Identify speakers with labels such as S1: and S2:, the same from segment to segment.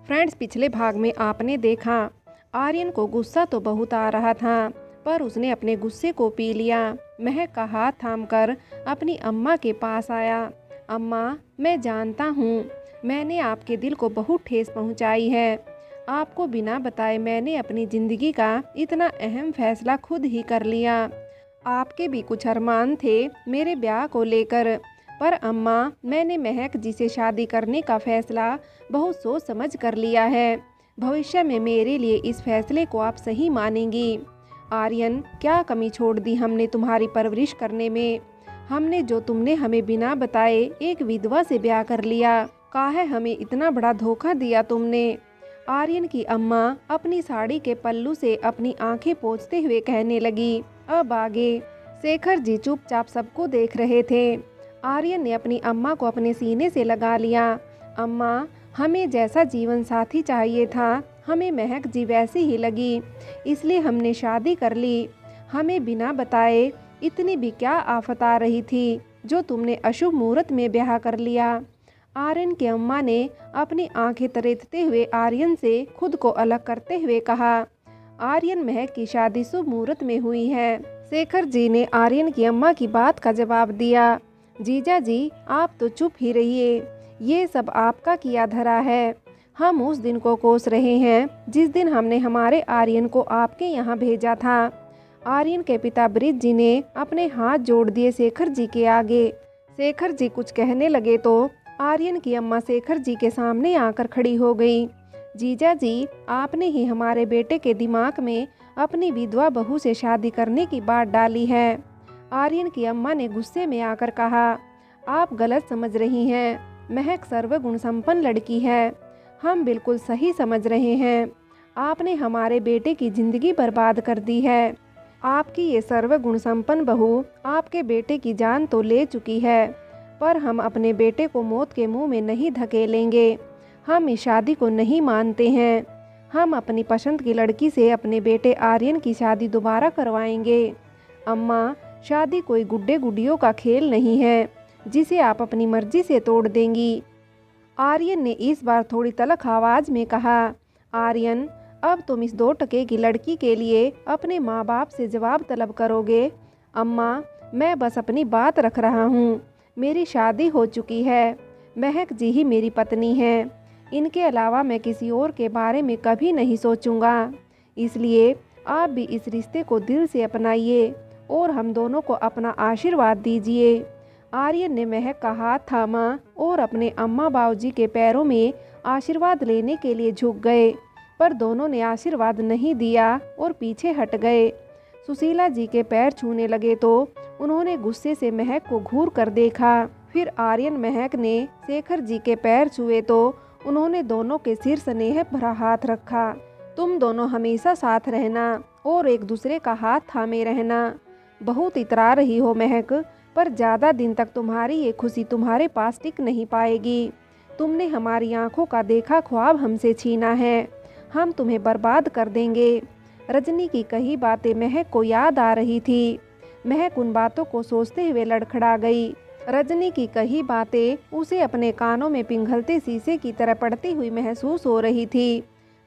S1: Friends, पिछले भाग में आपने देखा आर्यन को गुस्सा तो बहुत आ रहा था, पर उसने अपने गुस्से को पी लिया। महक का हाथ थामकर अपनी अम्मा के पास आया। अम्मा, मैं जानता हूँ मैंने आपके दिल को बहुत ठेस पहुँचाई है। आपको बिना बताए मैंने अपनी ज़िंदगी का इतना अहम फैसला खुद ही कर लिया। आपके भी कुछ अरमान थे मेरे ब्याह को लेकर, पर अम्मा, मैंने महक जी से शादी करने का फैसला बहुत सोच समझ कर लिया है। भविष्य में मेरे लिए इस फैसले को आप सही मानेंगी। आर्यन, क्या कमी छोड़ दी हमने तुम्हारी परवरिश करने में। हमने जो तुमने हमें बिना बताए एक विधवा से ब्याह कर लिया। काहे हमें इतना बड़ा धोखा दिया तुमने। आर्यन की अम्मा अपनी साड़ी के पल्लू से अपनी आंखें पोंछते हुए कहने लगी। अब आगे शेखर जी चुपचाप सबको देख रहे थे। आर्यन ने अपनी अम्मा को अपने सीने से लगा लिया। अम्मा, हमें जैसा जीवन साथी चाहिए था, हमें महक जी वैसी ही लगी, इसलिए हमने शादी कर ली। हमें बिना बताए इतनी भी क्या आफत आ रही थी जो तुमने अशुभ मुहूर्त में ब्याह कर लिया। आर्यन की अम्मा ने अपनी आंखें तरेतते हुए आर्यन से खुद को अलग करते हुए कहा। आर्यन महक की शादी शुभ मुहूर्त में हुई है। शेखर जी ने आर्यन की अम्मा की बात का जवाब दिया। जीजा जी, आप तो चुप ही रहिए, ये सब आपका किया धरा है। हम उस दिन को कोस रहे हैं जिस दिन हमने हमारे आर्यन को आपके यहाँ भेजा था। आर्यन के पिता ब्रिज जी ने अपने हाथ जोड़ दिए शेखर जी के आगे। शेखर जी कुछ कहने लगे तो आर्यन की अम्मा शेखर जी के सामने आकर खड़ी हो गई। जीजा जी, आपने ही हमारे बेटे के दिमाग में अपनी विधवा बहू से शादी करने की बात डाली है। आर्यन की अम्मा ने गुस्से में आकर कहा, आप गलत समझ रही हैं। महक सर्वगुण संपन्न लड़की है। हम बिल्कुल सही समझ रहे हैं। आपने हमारे बेटे की जिंदगी बर्बाद कर दी है। आपकी ये सर्वगुण संपन्न बहू आपके बेटे की जान तो ले चुकी है, पर हम अपने बेटे को मौत के मुंह में नहीं धकेलेंगे। हम इस शादी को नहीं मानते हैं। हम अपनी पसंद की लड़की से अपने बेटे आर्यन की शादी दोबारा करवाएंगे। अम्मा, शादी कोई गुड्डे गुड्डियों का खेल नहीं है जिसे आप अपनी मर्जी से तोड़ देंगी। आर्यन ने इस बार थोड़ी तलख आवाज में कहा। आर्यन, अब तुम इस 2 टके की लड़की के लिए अपने माँ बाप से जवाब तलब करोगे। अम्मा, मैं बस अपनी बात रख रहा हूँ। मेरी शादी हो चुकी है। महक जी ही मेरी पत्नी है। इनके अलावा मैं किसी और के बारे में कभी नहीं सोचूंगा। इसलिए आप भी इस रिश्ते को दिल से अपनाइए और हम दोनों को अपना आशीर्वाद दीजिए। आर्यन ने महक का हाथ थामा और अपने अम्मा बाबूजी के पैरों में आशीर्वाद लेने के लिए झुक गए, पर दोनों ने आशीर्वाद नहीं दिया और पीछे हट गए। सुशीला जी के पैर छूने लगे तो उन्होंने गुस्से से महक को घूर कर देखा। फिर आर्यन महक ने शेखर जी के पैर छुए तो उन्होंने दोनों के सिर स्नेह भरा हाथ रखा। तुम दोनों हमेशा साथ रहना और एक दूसरे का हाथ थामे रहना। बहुत इतरा रही हो महक, पर ज़्यादा दिन तक तुम्हारी ये खुशी तुम्हारे पास टिक नहीं पाएगी। तुमने हमारी आंखों का देखा ख्वाब हमसे छीना है। हम तुम्हें बर्बाद कर देंगे। रजनी की कही बातें महक को याद आ रही थी। महक उन बातों को सोचते हुए लड़खड़ा गई। रजनी की कही बातें उसे अपने कानों में पिघलते शीशे की तरह पड़ती हुई महसूस हो रही थी।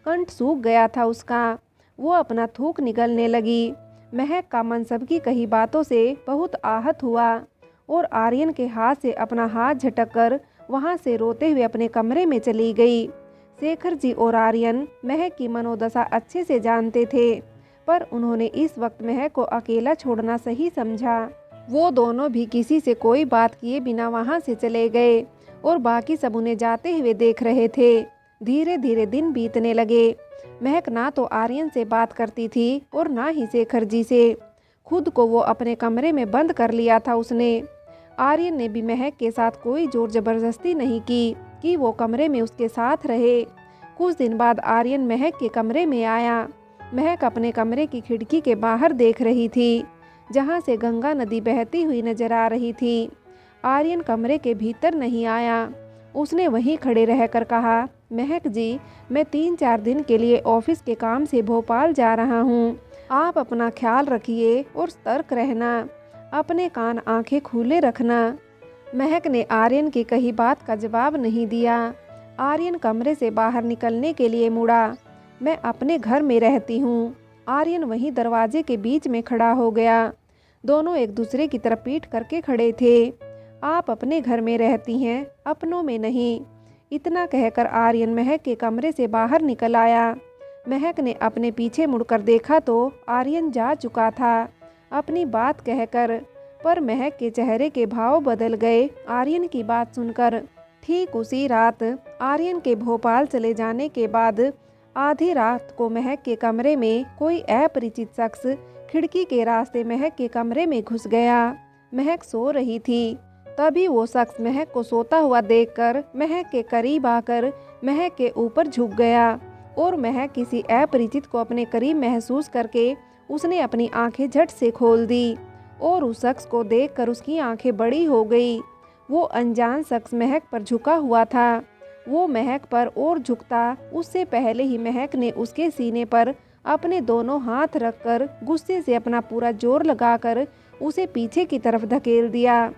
S1: कंठ सूख गया था उसका। वो अपना थूक निगलने लगी। महक का मन सबकी कही बातों से बहुत आहत हुआ और आर्यन के हाथ से अपना हाथ झटककर वहां से रोते हुए अपने कमरे में चली गई। शेखर जी और आर्यन महक की मनोदशा अच्छे से जानते थे, पर उन्होंने इस वक्त महक को अकेला छोड़ना सही समझा। वो दोनों भी किसी से कोई बात किए बिना वहां से चले गए और बाकी सब उन्हें जाते हुए देख रहे थे। धीरे धीरे दिन बीतने लगे। महक ना तो आर्यन से बात करती थी और ना ही शेखर जी से। खुद को वो अपने कमरे में बंद कर लिया था उसने। आर्यन ने भी महक के साथ कोई जोर जबरदस्ती नहीं की कि वो कमरे में उसके साथ रहे। कुछ दिन बाद आर्यन महक के कमरे में आया। महक अपने कमरे की खिड़की के बाहर देख रही थी, जहाँ से गंगा नदी बहती हुई नजर आ रही थी। आर्यन कमरे के भीतर नहीं आया। उसने वहीं खड़े रहकर कहा, महक जी, मैं 3-4 दिन के लिए ऑफिस के काम से भोपाल जा रहा हूँ। आप अपना ख्याल रखिए और सतर्क रहना। अपने कान आंखें खुले रखना। महक ने आर्यन की कही बात का जवाब नहीं दिया। आर्यन कमरे से बाहर निकलने के लिए मुड़ा। मैं अपने घर में रहती हूँ। आर्यन वहीं दरवाजे के बीच में खड़ा हो गया। दोनों एक दूसरे की तरफ पीठ करके खड़े थे। आप अपने घर में रहती हैं, अपनों में नहीं। इतना कहकर आर्यन महक के कमरे से बाहर निकल आया। महक ने अपने पीछे मुड़कर देखा तो आर्यन जा चुका था अपनी बात कहकर, पर महक के चेहरे के भाव बदल गए आर्यन की बात सुनकर। ठीक उसी रात आर्यन के भोपाल चले जाने के बाद आधी रात को महक के कमरे में कोई अपरिचित शख्स खिड़की के रास्ते महक के कमरे में घुस गया। महक सो रही थी। तभी वो शख्स महक को सोता हुआ देखकर महक के करीब आकर महक के ऊपर झुक गया और महक किसी अपरिचित को अपने करीब महसूस करके उसने अपनी आंखें झट से खोल दी और उस शख्स को देखकर उसकी आंखें बड़ी हो गई। वो अनजान शख्स महक पर झुका हुआ था। वो महक पर और झुकता उससे पहले ही महक ने उसके सीने पर अपने दोनों हाथ रखकर गुस्से से अपना पूरा जोर लगाकर उसे पीछे की तरफ धकेल दिया।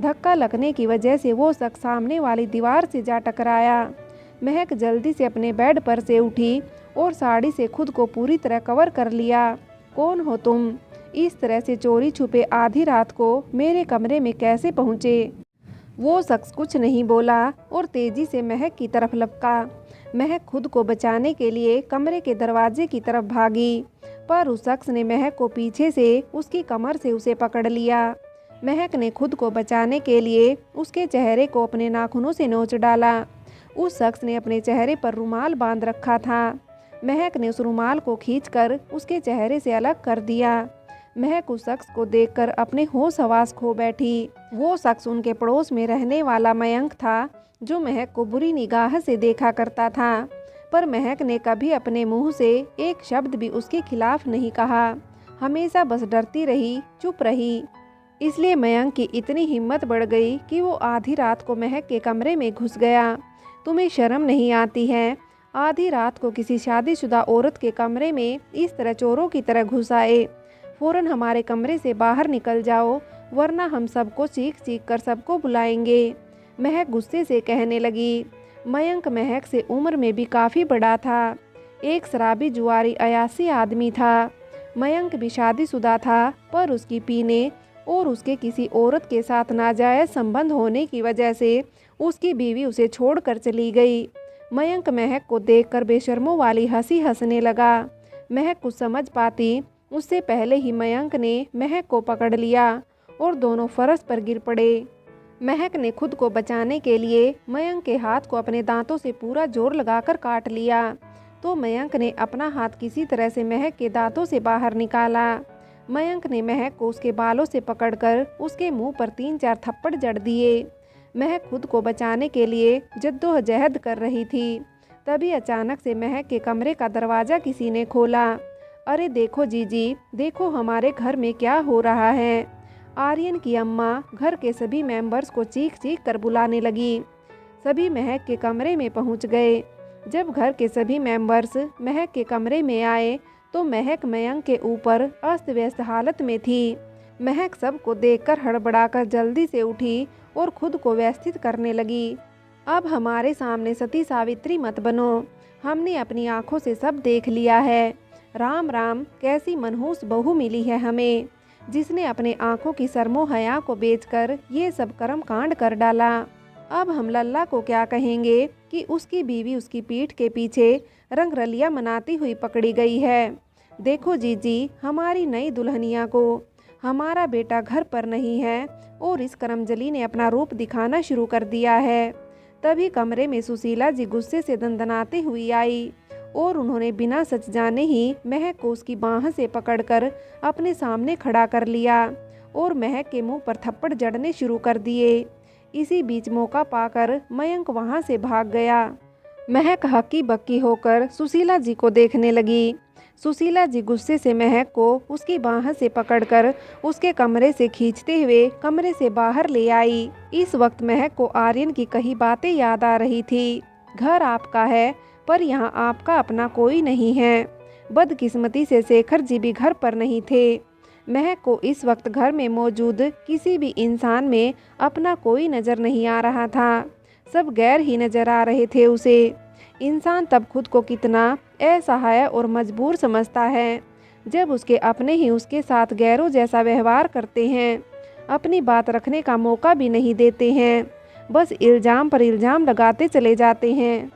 S1: धक्का लगने की वजह से वो शख्स सामने वाली दीवार से जा टकराया। महक जल्दी से अपने बेड पर से उठी और साड़ी से खुद को पूरी तरह कवर कर लिया। कौन हो तुम? इस तरह से चोरी छुपे आधी रात को मेरे कमरे में कैसे पहुँचे? वो शख्स कुछ नहीं बोला और तेजी से महक की तरफ लपका। महक खुद को बचाने के लिए कमरे के दरवाजे की तरफ भागी, पर उस शख्स ने महक को पीछे से उसकी कमर से उसे पकड़ लिया। महक ने खुद को बचाने के लिए उसके चेहरे को अपने नाखूनों से नोच डाला। उस शख्स ने अपने चेहरे पर रुमाल बांध रखा था। महक ने उस रुमाल को खींचकर उसके चेहरे से अलग कर दिया। महक उस शख्स को देखकर अपने होश हवास खो बैठी। वो शख्स उनके पड़ोस में रहने वाला मयंक था, जो महक को बुरी निगाह से देखा करता था, पर महक ने कभी अपने मुंह से एक शब्द भी उसके खिलाफ नहीं कहा। हमेशा बस डरती रही, चुप रही। इसलिए मयंक की इतनी हिम्मत बढ़ गई कि वो आधी रात को महक के कमरे में घुस गया। तुम्हें शर्म नहीं आती है? आधी रात को किसी शादीशुदा औरत के कमरे में इस तरह चोरों की तरह घुस आए। फ़ौरन हमारे कमरे से बाहर निकल जाओ, वरना हम सबको चीख चीख कर सबको बुलाएंगे। महक गुस्से से कहने लगी। मयंक महक से उम्र में भी काफ़ी बड़ा था। एक शराबी जुआरी अयासी आदमी था। मयंक भी शादीशुदा था, पर उसकी पीने और उसके औरत औरत के साथ नाजायज़ संबंध होने की वजह से उसकी बीवी उसे छोड़कर चली गई। मयंक महक को देखकर बेशर्मों वाली हंसी हंसने लगा। महक कुछ समझ पाती उससे पहले ही मयंक ने महक को पकड़ लिया और दोनों फर्श पर गिर पड़े। महक ने खुद को बचाने के लिए मयंक के हाथ को अपने दांतों से पूरा जोर लगाकर काट लिया, तो मयंक ने अपना हाथ किसी तरह से महक के दांतों से बाहर निकाला। मयंक ने महक को उसके बालों से पकड़कर उसके मुंह पर 3-4 थप्पड़ जड़ दिए। महक खुद को बचाने के लिए जद्दोजहद कर रही थी। तभी अचानक से महक के कमरे का दरवाज़ा किसी ने खोला। अरे देखो जीजी, देखो हमारे घर में क्या हो रहा है। आर्यन की अम्मा घर के सभी मेंबर्स को चीख चीख कर बुलाने लगी। सभी महक के कमरे में पहुंच गए। जब घर के सभी मेंबर्स महक के कमरे में आए तो महक मयंक के ऊपर अस्त व्यस्त हालत में थी। महक सबको देखकर हड़बड़ाकर जल्दी से उठी और खुद को व्यवस्थित करने लगी। अब हमारे सामने सती सावित्री मत बनो, हमने अपनी आंखों से सब देख लिया है। राम राम, कैसी मनहूस बहू मिली है हमें, जिसने अपने आंखों की शर्मो हया को बेचकर ये सब कर्म कांड कर डाला। अब हम लल्ला को क्या कहेंगे कि उसकी बीवी उसकी पीठ के पीछे रंगरलिया मनाती हुई पकड़ी गई है। देखो जीजी, हमारी नई दुल्हनिया को, हमारा बेटा घर पर नहीं है और इस करमजली ने अपना रूप दिखाना शुरू कर दिया है। तभी कमरे में सुशीला जी गुस्से से दंदनाती हुई आई और उन्होंने बिना सच जाने ही महक को उसकी बाह से पकड़कर अपने सामने खड़ा कर लिया और महक के मुंह पर थप्पड़ जड़ने शुरू कर दिए। इसी बीच मौका पाकर मयंक वहां से भाग गया। महक हक्की बक्की होकर सुशीला जी को देखने लगी। सुशीला जी गुस्से से महक को उसकी बाह से पकड़कर उसके कमरे से खींचते हुए कमरे से बाहर ले आई। इस वक्त महक को आर्यन की कही बातें याद आ रही थी। घर आपका है, पर यहाँ आपका अपना कोई नहीं है। बदकिस्मती से शेखर जी भी घर पर नहीं थे। महक को इस वक्त घर में मौजूद किसी भी इंसान में अपना कोई नज़र नहीं आ रहा था। सब गैर ही नजर आ रहे थे उसे। इंसान तब खुद को कितना असहाय और मजबूर समझता है जब उसके अपने ही उसके साथ गैरों जैसा व्यवहार करते हैं, अपनी बात रखने का मौका भी नहीं देते हैं, बस इल्ज़ाम पर इल्ज़ाम लगाते चले जाते हैं।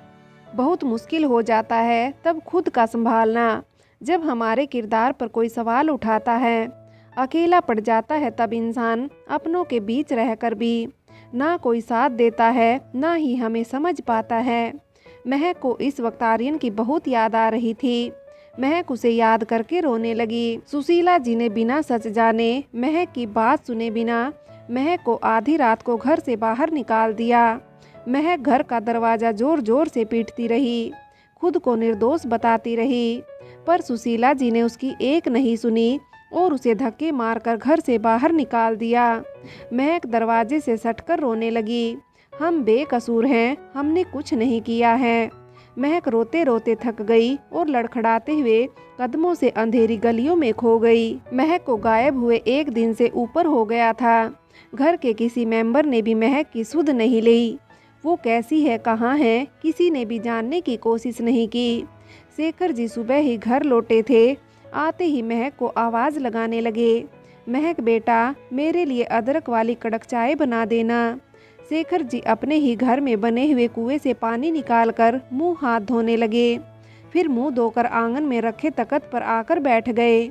S1: बहुत मुश्किल हो जाता है तब खुद का संभालना, जब हमारे किरदार पर कोई सवाल उठाता है। अकेला पड़ जाता है तब इंसान अपनों के बीच रहकर भी ना कोई साथ देता है, ना ही हमें समझ पाता है। महक को इस वक्त आर्यन की बहुत याद आ रही थी। महक उसे याद करके रोने लगी। सुशीला जी ने बिना सच जाने, महक की बात सुने बिना महक को आधी रात को घर से बाहर निकाल दिया। महक घर का दरवाज़ा जोर जोर से पीटती रही, खुद को निर्दोष बताती रही, पर सुशीला जी ने उसकी एक नहीं सुनी और उसे धक्के मारकर घर से बाहर निकाल दिया। महक दरवाजे से सटकर रोने लगी। हम बेकसूर हैं, हमने कुछ नहीं किया है। महक रोते रोते थक गई और लड़खड़ाते हुए कदमों से अंधेरी गलियों में खो गई। महक को गायब हुए एक दिन से ऊपर हो गया था। घर के किसी मेंबर ने भी महक की सुध नहीं ली। वो कैसी है, कहाँ है, किसी ने भी जानने की कोशिश नहीं की। शेखर जी सुबह ही घर लौटे थे। आते ही महक को आवाज़ लगाने लगे, महक बेटा, मेरे लिए अदरक वाली कड़क चाय बना देना। शेखर जी अपने ही घर में बने हुए कुएं से पानी निकालकर मुंह हाथ धोने लगे, फिर मुंह धोकर आंगन में रखे तख्त पर आकर बैठ गए।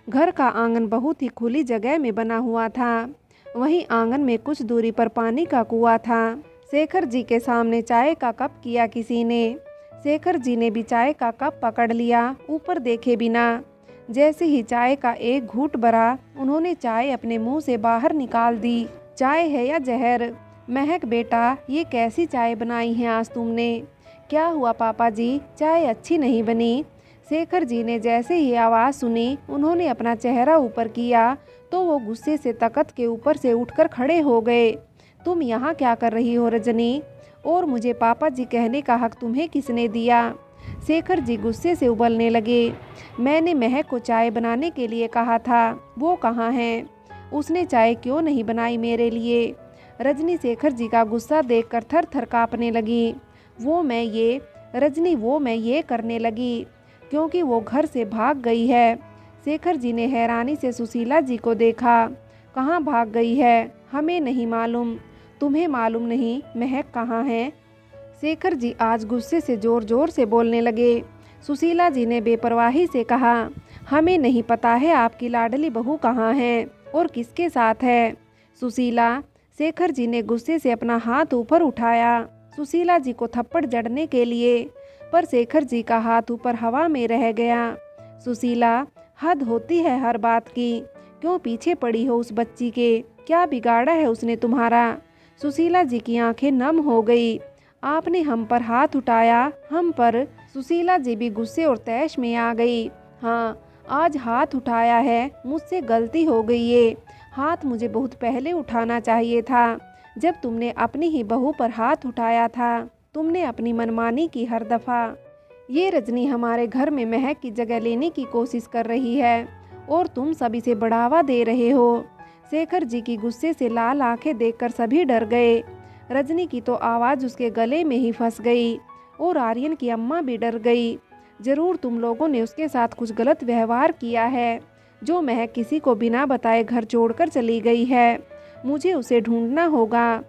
S1: घर का आंगन बहुत ही खुली जगह में बना हुआ था। वहीं आंगन में कुछ दूरी पर पानी का कुआं था। शेखर जी के सामने चाय का कप किया किसी ने। शेखर जी ने भी चाय का कप पकड़ लिया, ऊपर देखे बिना। जैसे ही चाय का एक घूंट भरा, उन्होंने चाय अपने मुंह से बाहर निकाल दी। चाय है या जहर? महक बेटा, ये कैसी चाय बनाई है आज तुमने? क्या हुआ पापा जी, चाय अच्छी नहीं बनी? शेखर जी ने जैसे ही आवाज़ सुनी, उन्होंने अपना चेहरा ऊपर किया तो वो गुस्से से तख्त के ऊपर से उठकर खड़े हो गए। तुम यहाँ क्या कर रही हो रजनी? और मुझे पापा जी कहने का हक तुम्हें किसने दिया? शेखर जी गुस्से से उबलने लगे। मैंने महक को चाय बनाने के लिए कहा था, वो कहाँ है? उसने चाय क्यों नहीं बनाई मेरे लिए? रजनी शेखर जी का गुस्सा देखकर थर थर काँपने लगी। रजनी वो मैं ये करने लगी क्योंकि वो घर से भाग गई है। शेखर जी ने हैरानी से सुशीला जी को देखा। कहाँ भाग गई है? हमें नहीं मालूम। तुम्हें मालूम नहीं महक कहाँ है? शेखर जी आज गुस्से से जोर जोर से बोलने लगे। सुशीला जी ने बेपरवाही से कहा, हमें नहीं पता है आपकी लाडली बहू कहाँ है और किसके साथ है। सुशीला, शेखर जी ने गुस्से से अपना हाथ ऊपर उठाया सुशीला जी को थप्पड़ जड़ने के लिए, पर शेखर जी का हाथ ऊपर हवा में रह गया। सुशीला, हद होती है हर बात की। क्यों पीछे पड़ी हो उस बच्ची के? क्या बिगाड़ा है उसने तुम्हारा? सुशीला जी की आंखें नम हो गई। आपने हम पर हाथ उठाया, हम पर? सुशीला जी भी गुस्से और तैश में आ गई। हाँ, आज हाथ उठाया है, मुझसे गलती हो गई है। हाथ मुझे बहुत पहले उठाना चाहिए था, जब तुमने अपनी ही बहू पर हाथ उठाया था। तुमने अपनी मनमानी की हर दफ़ा। ये रजनी हमारे घर में महक की जगह लेने की कोशिश कर रही है और तुम सब इसे बढ़ावा दे रहे हो। शेखर जी की गुस्से से लाल आंखें देखकर सभी डर गए। रजनी की तो आवाज़ उसके गले में ही फंस गई और आर्यन की अम्मा भी डर गई। ज़रूर तुम लोगों ने उसके साथ कुछ गलत व्यवहार किया है, जो महक किसी को बिना बताए घर छोड़कर चली गई है। मुझे उसे ढूंढना होगा।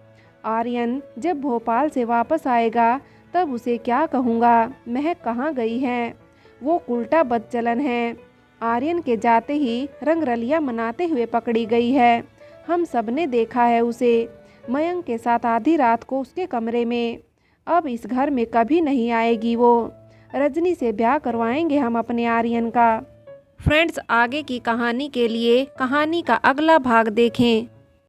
S1: आर्यन जब भोपाल से वापस आएगा तब उसे क्या कहूँगा? महक कहाँ गई है? वो उल्टा बदचलन है। आर्यन के जाते ही रंगरलिया मनाते हुए पकड़ी गई है। हम सब ने देखा है उसे मयंक के साथ आधी रात को उसके कमरे में। अब इस घर में कभी नहीं आएगी वो। रजनी से ब्याह करवाएंगे हम अपने आर्यन का। फ्रेंड्स, आगे की कहानी के लिए कहानी का अगला भाग देखें।